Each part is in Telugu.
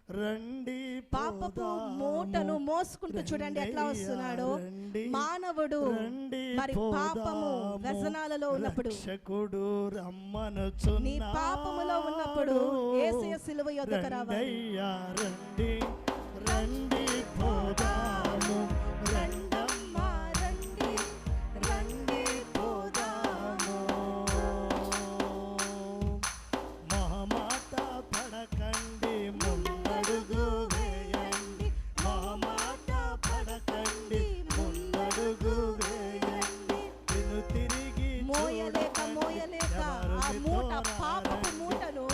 రండి పాపపు మూటను మోసుకుంటూ చూడండి ఎట్లా వస్తున్నాడు మానవుడు. మరి పాపము వ్యసనాలలో ఉన్నప్పుడు, రక్షకుడు రమ్మనుచున్నాడు, నీ పాపములో ఉన్నప్పుడు యేసయ్య సిలువ యొద్దకు రావాలి. రండి రండి పోదాము, రండమ్మా రండి రండి పోదాము. మహమాట పడకండి, ముందడుగు వేయండి, మహమాట పడకండి, ముందడుగు వేయండి. నిన్ను తిరిగి మోయలేక ఆ మూట, పాపపు మూటను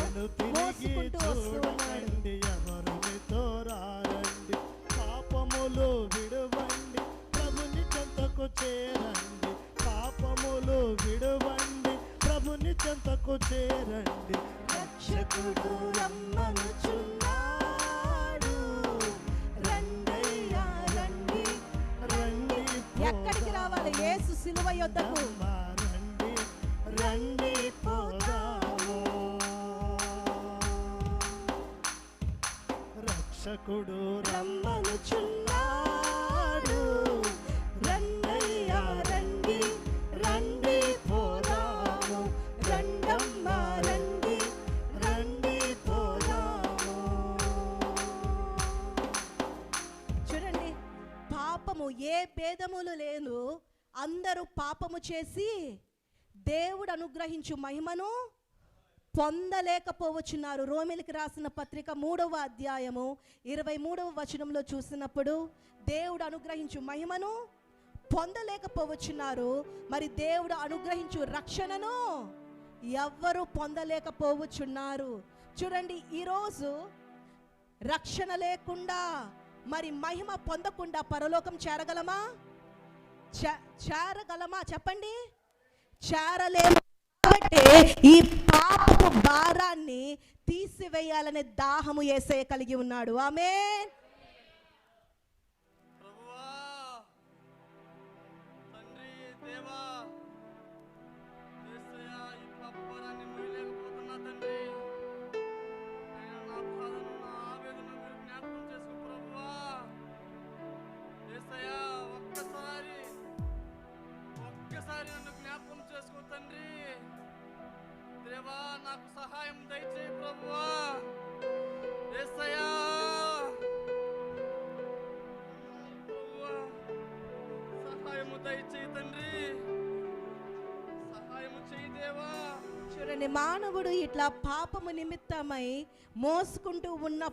మోసుకుంటూ వస్తూ ఉన్నాడు. ఎవరు మీతో రారండి, పాపములు విడువండి, ప్రభుని చెంతకు చేరండి, పాపములు విడువండి, ప్రభుని చెంతకు చేరండి. రక్షకుడు రమ్మనుచున్నాడు, రండయ్యా రండి రండి. ఎక్కడికి రావాలి? యేసు సిలువ యొద్దకు. రండి రండి పోదాము. రక్షకుడు రమ్మనుచున్నాడు, రండయ్యా రండి రండి పోదాము. రండమ్మా రండి రండి పోదాము. చూడండి, పాపము ఏ భేదములు లేదు. అందరూ పాపము చేసి దేవుడు అనుగ్రహించు మహిమను పొందలేకపోవచ్చున్నారు. రోమిలికి రాసిన పత్రిక 3వ అధ్యాయము 23వ వచనంలో చూసినప్పుడు దేవుడు అనుగ్రహించు మహిమను పొందలేకపోవచ్చున్నారు. మరి దేవుడు అనుగ్రహించు రక్షణను ఎవ్వరూ పొందలేకపోవచ్చున్నారు. చూడండి, ఈరోజు రక్షణ లేకుండా, మరి మహిమ పొందకుండా పరలోకం చేరగలమా? చేరగలమా? చెప్పండి, చేరలేము. కాబట్టి ఈ పాపపు భారాన్ని తీసివేయాలనే దాహము యేసయ్య కలిగి ఉన్నాడు. ఆమేన్. నాకు సహాయం దయచేయి ప్రభువా. యేసయ్యా ప్రభువా, సహాయము దయచేయి తండ్రి, సహాయము చేయి దేవా. చూడండి, మానవుడు ఇట్లా పాపము నిమిత్తమై మోసుకుంటూ ఉన్న